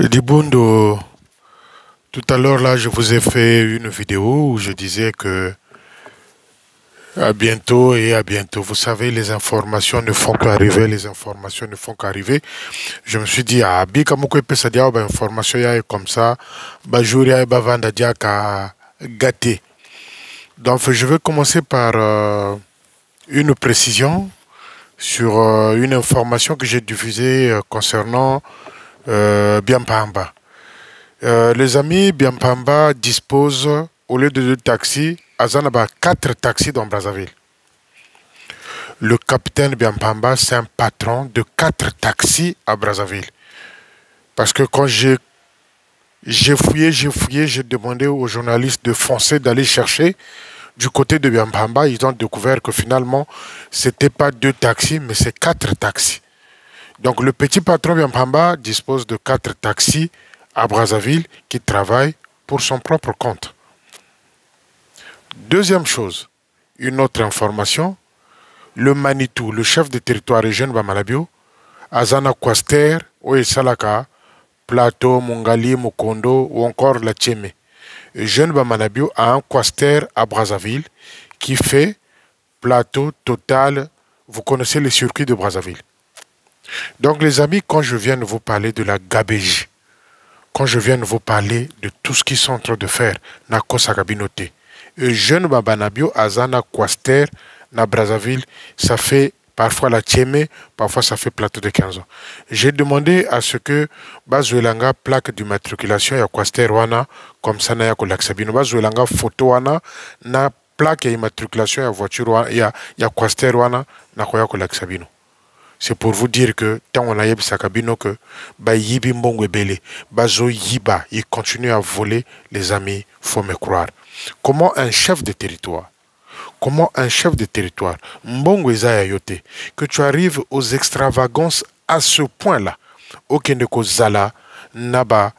Dibundo, tout à l'heure là, je vous ai fait une vidéo où je disais que à bientôt et à bientôt. Vous savez, les informations ne font qu'arriver, les informations ne font qu'arriver. Je me suis dit, ah, bi comme quoi peut se dire, bah, information y a comme ça, bah, jour y a bah, vendre dia qu'à gâter. Donc, je vais commencer par une précision sur une information que j'ai diffusée concernant Biampamba. Les amis, Biampamba dispose, au lieu de deux taxis, Azanaba 4 taxis dans Brazzaville. Le capitaine Biampamba, c'est un patron de 4 taxis à Brazzaville. Parce que quand j'ai fouillé, j'ai demandé aux journalistes de foncer, d'aller chercher du côté de Biampamba. Ils ont découvert que finalement, ce n'était pas 2 taxis, mais c'est 4 taxis. Donc le petit patron Biampamba dispose de 4 taxis à Brazzaville qui travaillent pour son propre compte. Deuxième chose, une autre information, le Manitou, le chef de territoire Eugène Bamalabio, Azana Kwaster, Oesalaka, Plateau, Mungali, Mukondo ou encore la Tchémé. Eugène Bamalabio a un Kwaster à Brazzaville qui fait Plateau, Total, vous connaissez les circuits de Brazzaville. Donc les amis, quand je viens de vous parler de la gabégie, quand je viens de vous parler de tout ce qu'ils sont en train de faire, na kosa kabinote, Eugène Babanabio, Azana Kwaster, na Brazzaville, ça fait parfois la Tchémé, parfois ça fait Plateau de 15 ans. J'ai demandé à ce que Bazuelanga plaque d'immatriculation ya Kwaster wana, comme ça na ya Kolaksabino, Bazuelanga photo wana, na plaque d'immatriculation ya voiture wana, ya Kwaster wana, na koya Kolaksabino. C'est pour vous dire que tant on a yeb sakabino que ba yibi mbongwe bele, bazo yiba, il continue à voler, les amis, faut me croire. Comment un chef de territoire, mbongwe zaya yote, que tu arrives aux extravagances à ce point-là, Okendeko Zala, Naba,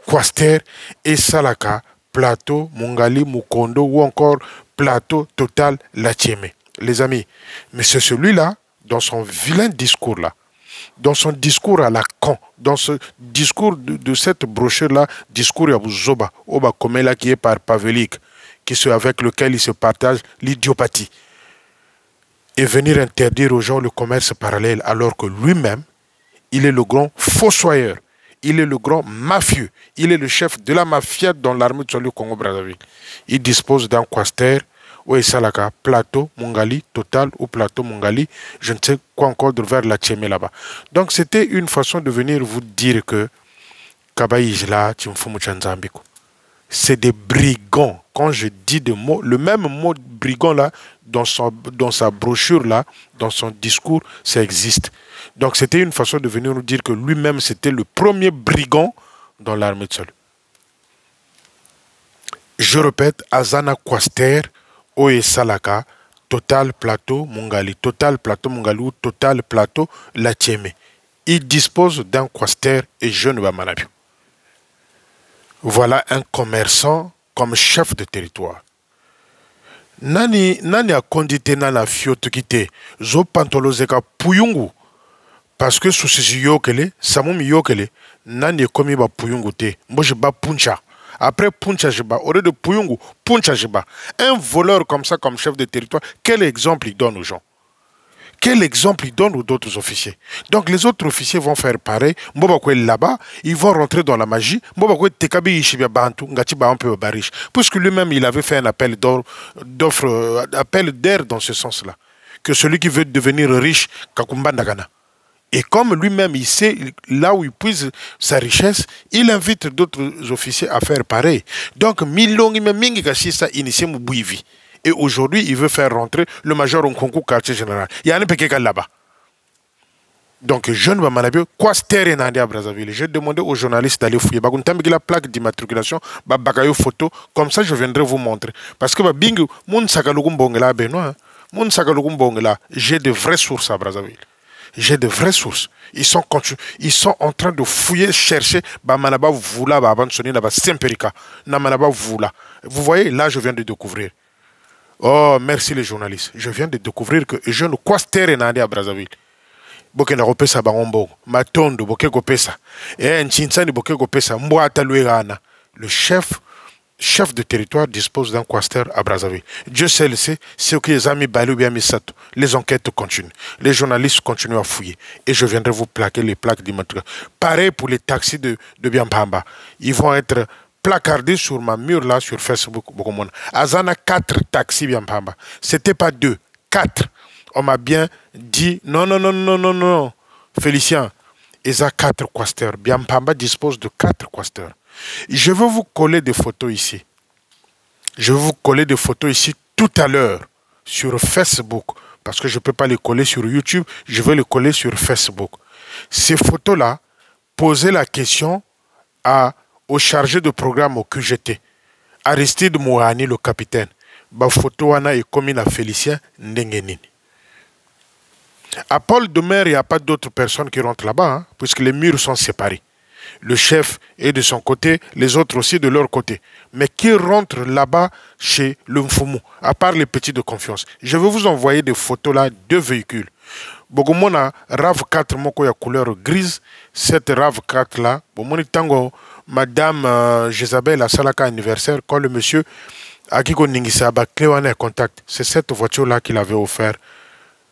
Kwaster et Salaka, Plateau, Mungali, Mukondo ou encore Plateau, Total, Latiémé. Les amis, mais c'est celui-là, dans son vilain discours-là, dans son discours à la con, dans ce discours de cette brochure-là, discours à Zoba, Oba Komela qui est par Pavlik, avec lequel il se partage l'idiopathie, et venir interdire aux gens le commerce parallèle, alors que lui-même, il est le grand fossoyeur, il est le grand mafieux, il est le chef de la mafia dans l'armée du Congo-Brazzaville. Il dispose d'un Kwaster, Salaka, Plateau, Mungali, Total ou Plateau, Mungali, je ne sais quoi encore de vers la Tchémé là-bas. Donc c'était une façon de venir vous dire que Kabaïjla, Tchimfumuchanzambiko. C'est des brigands. Quand je dis des mots, le même mot brigand là, dans sa brochure là, dans son discours, ça existe. Donc c'était une façon de venir nous dire que lui-même c'était le premier brigand dans l'armée de salut. Je répète, Azana Kwaster, Oe Salaka, Total Plateau Mungali, Total Plateau Mungali ou Total Plateau Latiémé. Il dispose d'un Kwaster et jeune Bamanabio. Voilà un commerçant comme chef de territoire. Nani a condité nana fiote kite, zo pantolozeka puyungu, parce que sous ces yokele, samum yokele, nani komi ba puyungu te, moi je bats puncha. Après puncha jeba, au lieu de puyungu, puncha jeba. Un voleur comme ça, comme chef de territoire, quel exemple il donne aux gens? Quel exemple il donne aux autres officiers? Donc les autres officiers vont faire pareil. Là-bas, ils vont rentrer dans la magie. Puisque lui-même, il avait fait un appel d'air dans ce sens-là. Que celui qui veut devenir riche, Kakumbandagana. Et comme lui-même, il sait là où il puise sa richesse, il invite d'autres officiers à faire pareil. Donc, Milongi Mingi Kashisa initié Mouivi. Et aujourd'hui, il veut faire rentrer le major Nkonku quartier général. Il y a un pékéka là-bas. Donc, jeune Bamalabio, quoi stéréo à Brazzaville? J'ai demandé aux journalistes d'aller fouiller. La plaque d'immatriculation, bakayo photo, comme ça je viendrai vous montrer. Parce que bingu, mon sakalugum bongela benoît, mon sakalugum bongela, j'ai de vraies sources à Brazzaville. J'ai de vraies sources. Ils sont en train de fouiller, chercher. Bamanaba voula, Babansoni, Naba Semperika, Namanaba voula. Vous voyez, là, je viens de découvrir. Oh, merci les journalistes. Je viens de découvrir que je ne Kwaster à Brazzaville. boke na kopesa bango matondo boke kopesa nchinsani boke kopesa mbwata luerana. Le chef de territoire dispose d'un quaster à Brazzaville. Dieu seul le sait, c'est que les amis Balou bien Misato. Les enquêtes continuent. Les journalistes continuent à fouiller. Et je viendrai vous plaquer les plaques d'immatriculation. Pareil pour les taxis de Biampamba. Ils vont être placardés sur ma mur là sur Facebook. Azana 4 taxis Biampamba. C'était pas 2, 4. On m'a bien dit non, non, non, non, non, non. Félicien, ils ont 4 quasters. Biampamba dispose de 4 quasters. Je vais vous coller des photos ici. Je vais vous coller des photos ici tout à l'heure sur Facebook. Parce que je ne peux pas les coller sur YouTube. Je vais les coller sur Facebook. Ces photos-là, posez la question au chargé de programme au QGT. Aristide Mouhani, le capitaine. Ba photo wana est commis à Félicien Ndengenini. À Paul de Mer, il n'y a pas d'autres personnes qui rentrent là-bas, hein, puisque les murs sont séparés. Le chef est de son côté, les autres aussi de leur côté. Mais qui rentre là-bas chez le Mfumu, à part les petits de confiance? Je vais vous envoyer des photos là, 2 véhicules. Bogomona RAV4 moko ya couleur grise. Cette RAV4 là, bomoni tango Madame Jésabel à Salaka anniversaire, quand le monsieur Akiko Ningisa Baklewane est contact, c'est cette voiture là qu'il avait offert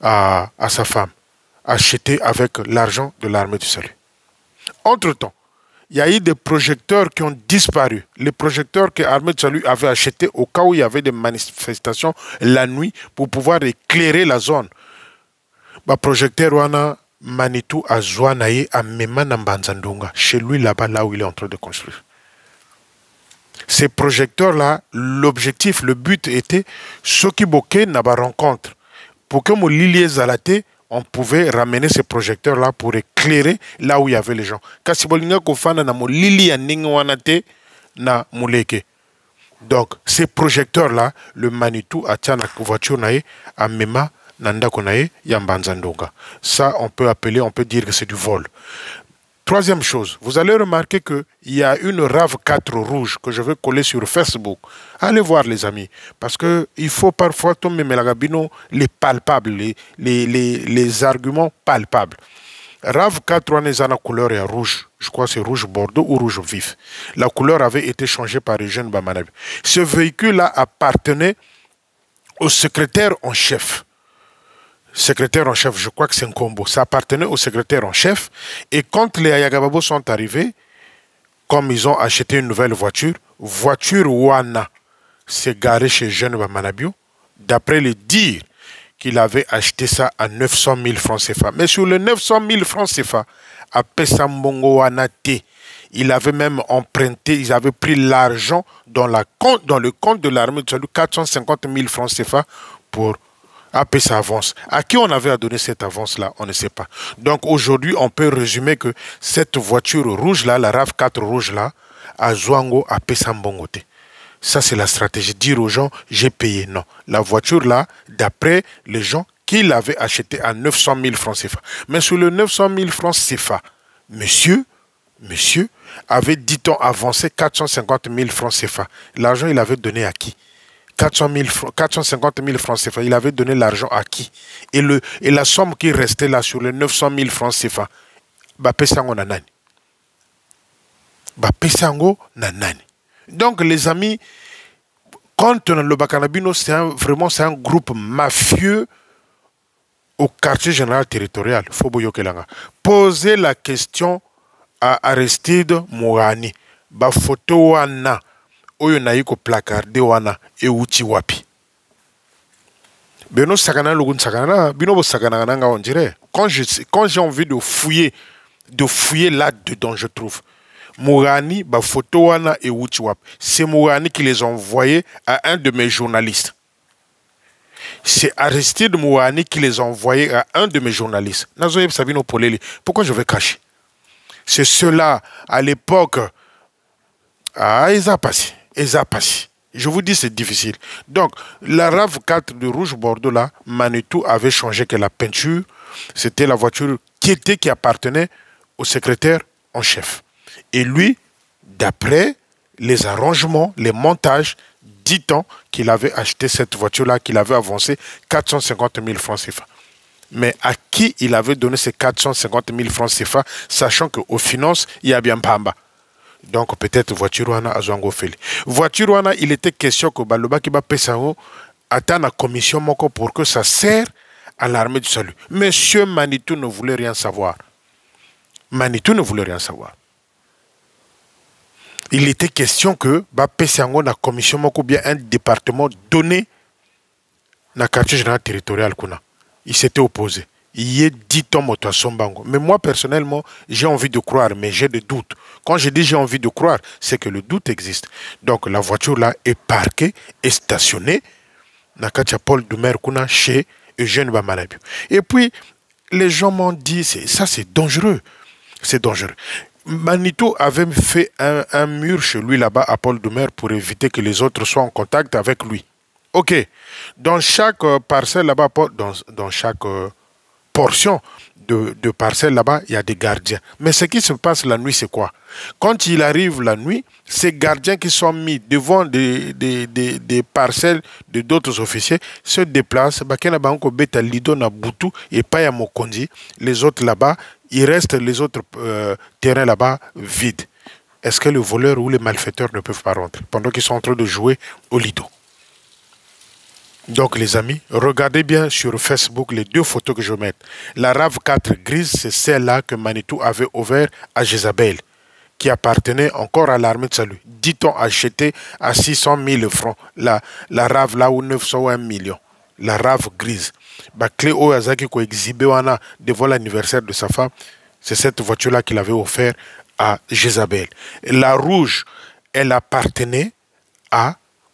à sa femme, achetée avec l'argent de l'armée du salut. Entre-temps, il y a eu des projecteurs qui ont disparu. Les projecteurs que l'armée du salut avait achetés au cas où il y avait des manifestations la nuit pour pouvoir éclairer la zone. Le projecteur wana Manitou à Zouanaye à Memana Mbanzandunga, chez lui là-bas, là où il est en train de construire. Ces projecteurs-là, l'objectif, le but était ce qui boquait n'a pas rencontre. Pour que mon lilier zalaté, on pouvait ramener ces projecteurs-là pour éclairer là où il y avait les gens. Kasi bolinga kofana na mo lili wanate na muleke. Donc, ces projecteurs-là, le Manitou a tient la voiture nae à Mema nanda konae yambanzandonga. Ça, on peut appeler, on peut dire que c'est du vol. Troisième chose, vous allez remarquer qu'il y a une RAV4 rouge que je vais coller sur Facebook. Allez voir les amis, parce qu'il faut parfois tomber les palpables, les arguments palpables. RAV4 on est en couleur est rouge, je crois que c'est rouge bordeaux ou rouge vif. La couleur avait été changée par les jeunes Bamanabi. Ce véhicule-là appartenait au secrétaire en chef. Secrétaire en chef, je crois que c'est un combo. Ça appartenait au secrétaire en chef. Et quand les Ayagababo sont arrivés, comme ils ont acheté une nouvelle voiture Wana s'est garée chez Jeune Bamanabio, d'après les dires qu'il avait acheté ça à 900 000 francs CFA. Mais sur les 900 000 francs CFA, à Pesambongo Wana T, il avait même emprunté, ils avaient pris l'argent dans le compte de l'armée de salut, 450 000 francs CFA pour après sa avance. À qui on avait à donner cette avance-là, on ne sait pas. Donc aujourd'hui, on peut résumer que cette voiture rouge-là, la RAV4 rouge-là, à Zouango, à Pesambongote. Ça, c'est la stratégie. Dire aux gens, j'ai payé. Non. La voiture-là, d'après les gens qui l'avaient achetée à 900 000 francs CFA. Mais sur le 900 000 francs CFA, monsieur avait, dit-on, avancé 450 000 francs CFA. L'argent, il avait donné à qui? 450 000 francs CFA, il avait donné l'argent à qui? Et la somme qui restait là sur les 900 000 francs CFA, Bapesango Nanani. Bapesango Nanani. Donc les amis, quand le Bakanabino, c'est vraiment un groupe mafieux au quartier général territorial. Posez la question à Aristide Mouhani. Bafoto wana. Oyo naiko placardé wana euti wapi. Beno sakana logun sakana, bino bo sakana nanga on dirait. Quand j'ai envie de fouiller là-dedans, je trouve. Mouhani, ba photo wana euti wapi. C'est Mouhani qui les a envoyés à un de mes journalistes. C'est Aristide Mouhani qui les a envoyés à un de mes journalistes. Nazoyeb Sabino Poleli. Pourquoi je vais cacher? C'est cela à l'époque. Ah, ils ont passé. Je vous dis, c'est difficile. Donc, la RAV4 de rouge bordeaux là, Manitou avait changé que la peinture, c'était la voiture qui appartenait au secrétaire en chef. Et lui, d'après les arrangements, les montages, dit-on qu'il avait acheté cette voiture-là, qu'il avait avancé 450 000 francs CFA. Mais à qui il avait donné ces 450 000 francs CFA, sachant qu'aux finances, il y a bien Pamba. Donc peut-être voiture wana azwango feli. Voiture wana, il était question que Baloba qui va payer attend la commission moko pour que ça sert à l'armée du salut. Monsieur Manitou ne voulait rien savoir. Manitou ne voulait rien savoir. Il était question que ba pesango na commission moko bien un département donné na quartier général territorial kuna. Il s'était opposé. Il y a 10 tomes à Sombango. Mais moi, personnellement, j'ai envie de croire, mais j'ai des doutes. Quand je dis j'ai envie de croire, c'est que le doute existe. Donc la voiture là est parquée, est stationnée na quartier Paul Doumer kuna chez Eugène Bamalabio. Et puis, les gens m'ont dit, ça c'est dangereux. C'est dangereux. Manitou avait fait un mur chez lui là-bas à Paul Doumer pour éviter que les autres soient en contact avec lui. Ok. Dans chaque parcelle là-bas, dans chaque portion de parcelle là-bas, il y a des gardiens. Mais ce qui se passe la nuit, c'est quoi? Quand il arrive la nuit, ces gardiens qui sont mis devant des parcelles de d'autres officiers se déplacent. Et pas à Mokondi. Les autres là-bas, il reste les autres terrains là-bas vides. Est-ce que le voleur ou les malfaiteurs ne peuvent pas rentrer pendant qu'ils sont en train de jouer au lido? Donc les amis, regardez bien sur Facebook les deux photos que je mets. La RAV4 grise, c'est celle-là que Manitou avait ouverte à Jézabel, qui appartenait encore à l'armée de salut. Dit-on acheté à 600 000 francs. La RAV là où 901 millions. La RAV grise. Bah, clé Oyazaki qui exhibé devant l'anniversaire de sa femme, c'est cette voiture-là qu'il avait offert à Jézabel. La rouge, elle appartenait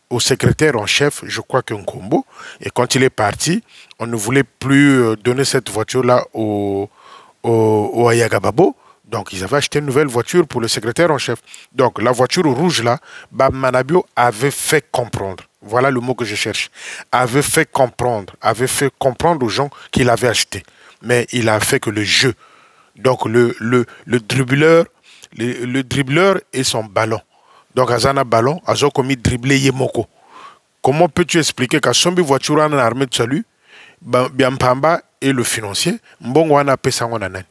au secrétaire en chef, je crois qu'un combo. Et quand il est parti, on ne voulait plus donner cette voiture-là au Ayagababo. Donc, ils avaient acheté une nouvelle voiture pour le secrétaire en chef. Donc, la voiture rouge-là, Manabio avait fait comprendre. Voilà le mot que je cherche. Avait fait comprendre aux gens qu'il avait acheté. Mais il a fait que le jeu. Donc, le dribbleur et son ballon. Donc, Azana Ballon, Azo commis dribbler Yemoko. Comment peux-tu expliquer qu'à Sombi voiture en armée de salut, Biampamba et le financier, Mbongwana Pesangonanen,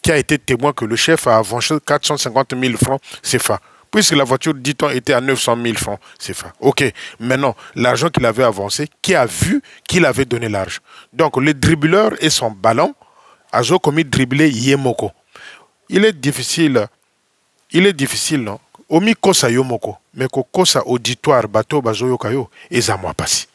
qui a été témoin que le chef a avancé 450 000 francs CFA. Puisque la voiture, dit-on, était à 900 000 francs CFA. Ok, maintenant, l'argent qu'il avait avancé, qui a vu qu'il avait donné l'argent. Donc, le dribbleur et son ballon, Azo commis dribbler Yemoko. Il est difficile, non? Omi kosa yomoko, mais ko kosa auditoire bateau bazo yokayo et zamwa passi.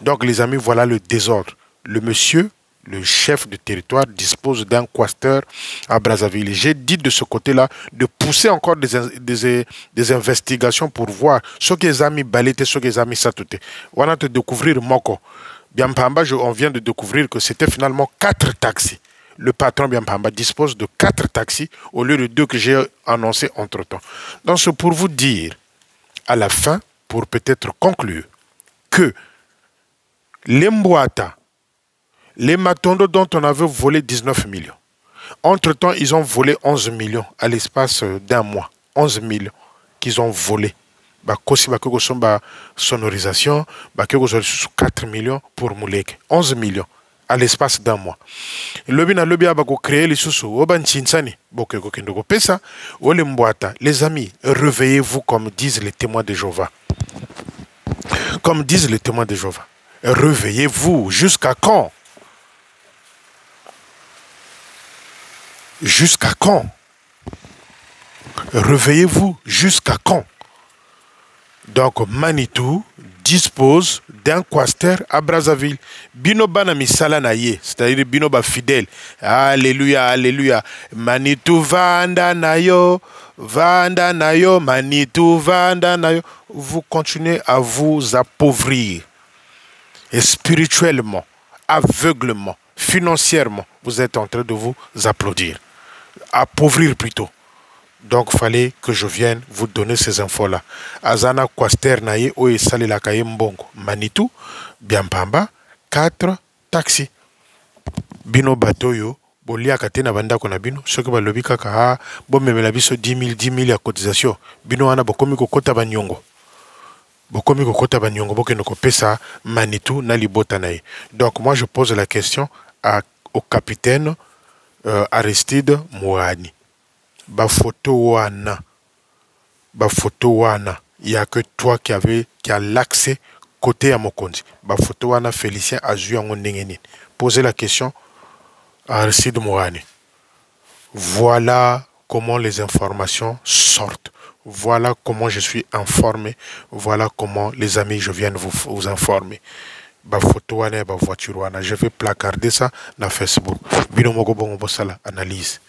Donc les amis, voilà le désordre. Le monsieur, le chef de territoire, dispose d'un quaesteur à Brazzaville. J'ai dit de ce côté-là de pousser encore des investigations pour voir ce que les amis balete, ce que les amis satouté. On a de découvrir moko. Biampamba, on vient de découvrir que c'était finalement 4 taxis. Le patron Biampamba dispose de 4 taxis au lieu de 2 que j'ai annoncés entre-temps. Donc c'est pour vous dire, à la fin, pour peut-être conclure, que les Mbouata, les Matondo dont on avait volé 19 millions, entre-temps, ils ont volé 11 millions à l'espace d'un mois. 11 millions qu'ils ont volés. Kosi sonorisation, 4 millions pour Moulek. 11 millions. À l'espace d'un mois. Les amis, réveillez-vous comme disent les témoins de Jéhovah. Comme disent les témoins de Jéhovah. Réveillez-vous. Jusqu'à quand? Jusqu'à quand? Réveillez-vous. Jusqu'à quand? Donc Manitou dispose d'un quaesteur à Brazzaville. Binoba na misala na ye, c'est-à-dire Binoba fidèle. Alléluia, alléluia. Manitou vanda na yo, Manitou vanda na yo. Vous continuez à vous appauvrir. Et spirituellement, aveuglement, financièrement, vous êtes en train de vous applaudir. Appauvrir plutôt. Donc, il fallait que je vienne vous donner ces infos-là. Azana Quaster Naye, Oe Salilakaye Mbongo, Manitou, Biampamba, 4 taxis. Bino Batoyo, Bolia Katena Banda Konabino, ce que Balobi Kaka, Bomemelabiso 10 000 à cotisation. Bino Ana Bokomiko Kota Banyongo. Bokomiko Kota Banyongo, Bokenoko Pesa, Manitou, Nalibota Naye. Donc, moi, je pose la question au capitaine Aristide Mourani. Ba photo wana, il y a que toi qui a l'accès côté à Mokonzi. Ba photo wana Félicien a joué en Ningeni. Posez la question à Aristide Mourani. Voilà comment les informations sortent. Voilà comment je suis informé. Voilà comment, les amis, je viens vous informer. Ba photo wana ba voiture wana, je vais placarder ça dans Facebook. Bino moko bongo bosala analyse.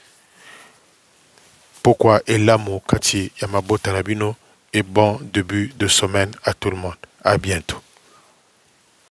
Pourquoi Elamo Kati Yamabo Tanabino et bon début de semaine à tout le monde. À bientôt.